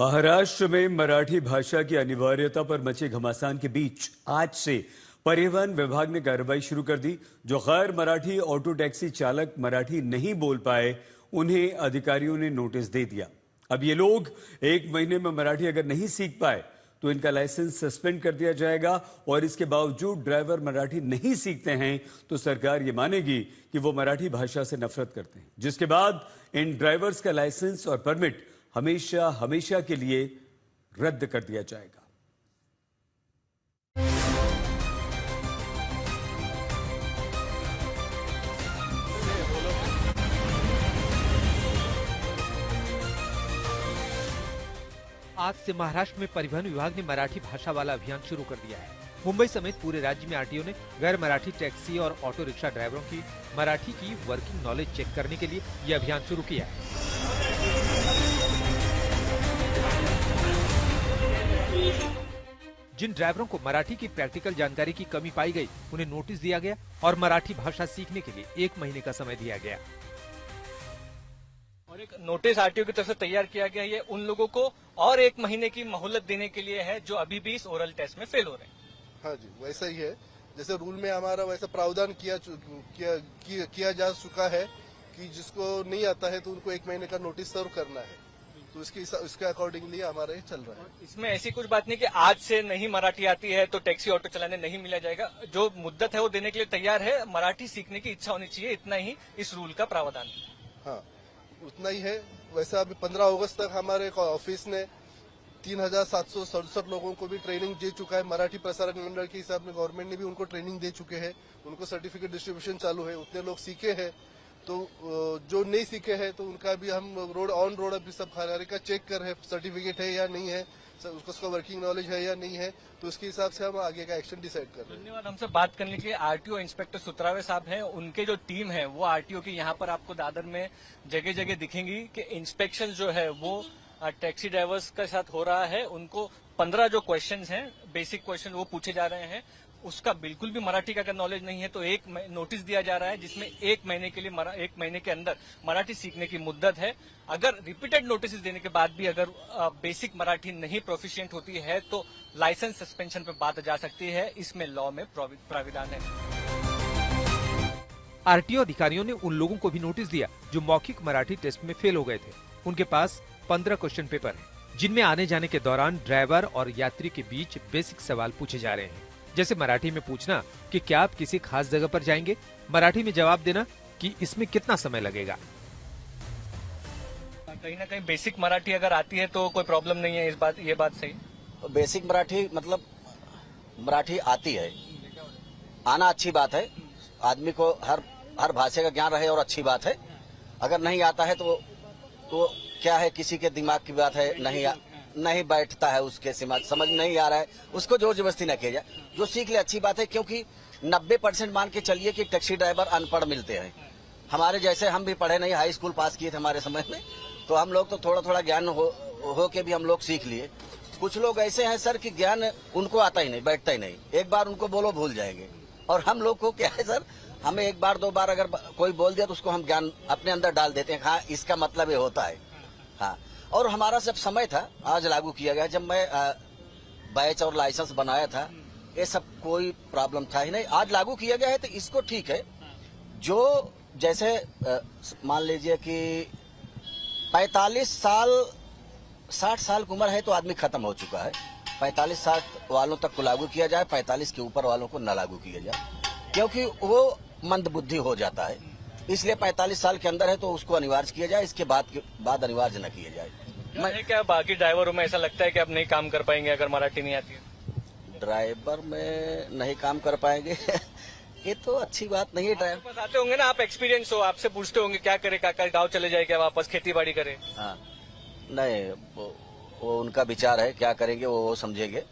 महाराष्ट्र में मराठी भाषा की अनिवार्यता पर मचे घमासान के बीच आज से परिवहन विभाग ने कार्रवाई शुरू कर दी। जो गैर मराठी ऑटो टैक्सी चालक मराठी नहीं बोल पाए उन्हें अधिकारियों ने नोटिस दे दिया। अब ये लोग 1 महीने में मराठी अगर नहीं सीख पाए तो इनका लाइसेंस सस्पेंड कर दिया जाएगा और इसके बावजूद ड्राइवर मराठी नहीं सीखते हैं तो सरकार ये मानेगी कि वो मराठी भाषा से नफरत करते हैं, जिसके बाद इन ड्राइवर्स का लाइसेंस और परमिट हमेशा हमेशा के लिए रद्द कर दिया जाएगा। आज से महाराष्ट्र में परिवहन विभाग ने मराठी भाषा वाला अभियान शुरू कर दिया है। मुंबई समेत पूरे राज्य में आरटीओ ने गैर मराठी टैक्सी और ऑटो रिक्शा ड्राइवरों की मराठी की वर्किंग नॉलेज चेक करने के लिए यह अभियान शुरू किया है। जिन ड्राइवरों को मराठी की प्रैक्टिकल जानकारी की कमी पाई गई, उन्हें नोटिस दिया गया और मराठी भाषा सीखने के लिए 1 महीने का समय दिया गया। और एक नोटिस आरटीओ की तरफ से तैयार किया गया, ये उन लोगों को और 1 महीने की मोहलत देने के लिए है जो अभी भी इस ओरल टेस्ट में फेल हो रहे हैं। हाँ जी, वैसा ही है जैसे रूल में हमारा वैसा प्रावधान किया जा चुका है कि जिसको नहीं आता है तो उनको 1 महीने का नोटिस सर्व करना है, तो इसके अकॉर्डिंगली हमारा ये चल रहा है। इसमें ऐसी कुछ बात नहीं कि आज से नहीं मराठी आती है तो टैक्सी ऑटो चलाने नहीं मिला जाएगा। जो मुद्दत है वो देने के लिए तैयार है। मराठी सीखने की इच्छा होनी चाहिए, इतना ही इस रूल का प्रावधान है। हाँ, उतना ही है। वैसे अभी 15 अगस्त तक हमारे ऑफिस ने 3767 लोगों को भी ट्रेनिंग दे चुका है। मराठी प्रसारक मंडल के हिसाब में गवर्नमेंट ने भी उनको ट्रेनिंग दे चुके हैं, उनको सर्टिफिकेट डिस्ट्रीब्यूशन चालू है। उतने लोग सीखे हैं, तो जो नहीं सीखे हैं तो उनका भी हम ऑन रोड अभी सब हर का चेक कर रहे हैं, सर्टिफिकेट है या नहीं है, उसका वर्किंग नॉलेज है या नहीं है, तो उसके हिसाब से हम आगे का एक्शन डिसाइड कर रहे हैं। धन्यवाद। हमसे बात करने के लिए आरटीओ इंस्पेक्टर सुत्रावे साहब हैं। उनके जो टीम है वो आरटीओ की यहाँ पर आपको दादर में जगह जगह दिखेंगी कि इंस्पेक्शन जो है वो टैक्सी ड्राइवर्स के साथ हो रहा है। उनको 15 जो क्वेश्चंस हैं, बेसिक क्वेश्चन वो पूछे जा रहे हैं। उसका बिल्कुल भी मराठी का अगर नॉलेज नहीं है तो एक नोटिस दिया जा रहा है जिसमें 1 महीने के लिए 1 महीने के अंदर मराठी सीखने की मुद्दत है। अगर रिपीटेड नोटिस देने के बाद भी अगर बेसिक मराठी नहीं प्रोफिशिएंट होती है तो लाइसेंस सस्पेंशन पर बात जा सकती है। इसमें लॉ में प्राविधान है। आरटीओ अधिकारियों ने उन लोगों को भी नोटिस दिया जो मौखिक मराठी टेस्ट में फेल हो गए थे। उनके पास 15 क्वेश्चन पेपर हैं, जिनमें आने जाने के दौरान ड्राइवर और यात्री के बीच बेसिक सवाल पूछे जा रहे हैं, जैसे मराठी में पूछना कि क्या आप किसी खास जगह पर जाएंगे, मराठी में जवाब देना कि इसमें कितना समय लगेगा। कहीं ना कहीं बेसिक मराठी अगर आती है तो कोई प्रॉब्लम नहीं है। ये बात सही। बेसिक मराठी मतलब मराठी आती है, आना अच्छी बात है। आदमी को हर भाषा का ज्ञान रहे और अच्छी बात है। अगर नहीं आता है तो क्या है, किसी के दिमाग की बात है, नहीं बैठता है, उसके समझ नहीं आ रहा है, उसको जोर जबरदस्ती न किया जाए। जो सीख ले अच्छी बात है, क्योंकि 90% मान के चलिए कि टैक्सी ड्राइवर अनपढ़ मिलते हैं। हमारे जैसे हम भी पढ़े नहीं, हाई स्कूल पास किए थे हमारे समय में, तो हम लोग तो थोड़ा थोड़ा ज्ञान हो के भी हम लोग सीख लिए। कुछ लोग ऐसे हैं सर कि ज्ञान उनको आता ही नहीं, बैठता ही नहीं। एक बार उनको बोलो भूल जाएंगे। और हम लोग को क्या है सर, हमें 1 बार 2 बार अगर कोई बोल दिया तो उसको हम ज्ञान अपने अंदर डाल देते हैं। हाँ, इसका मतलब ये होता है। हाँ, और हमारा जब समय था, आज लागू किया गया, जब मैं बैच और लाइसेंस बनाया था, ये सब कोई प्रॉब्लम था ही नहीं। आज लागू किया गया है तो इसको ठीक है। जो जैसे मान लीजिए कि 45 साल 60 साल की उम्र है तो आदमी खत्म हो चुका है। 45-60 वालों तक को लागू किया जाए, 45 के ऊपर वालों को न लागू किया जाए, क्योंकि वो मंदबुद्धि हो जाता है। इसलिए 45 साल के अंदर है तो उसको अनिवार्य किया जाए, इसके बाद अनिवार्य न किया जाए। मैं क्या बाकी ड्राइवरों में ऐसा लगता है कि अब नहीं काम कर पाएंगे अगर मराठी नहीं आती है? ड्राइवर में नहीं काम कर पाएंगे ये तो अच्छी बात नहीं है। ड्राइवर पास आते होंगे ना, आप एक्सपीरियंस हो, आपसे पूछते होंगे क्या करे काका, गाँव चले जाए क्या, वापस खेती बाड़ी करे? हाँ, नहीं, वो उनका विचार है, क्या करेंगे वो समझेंगे।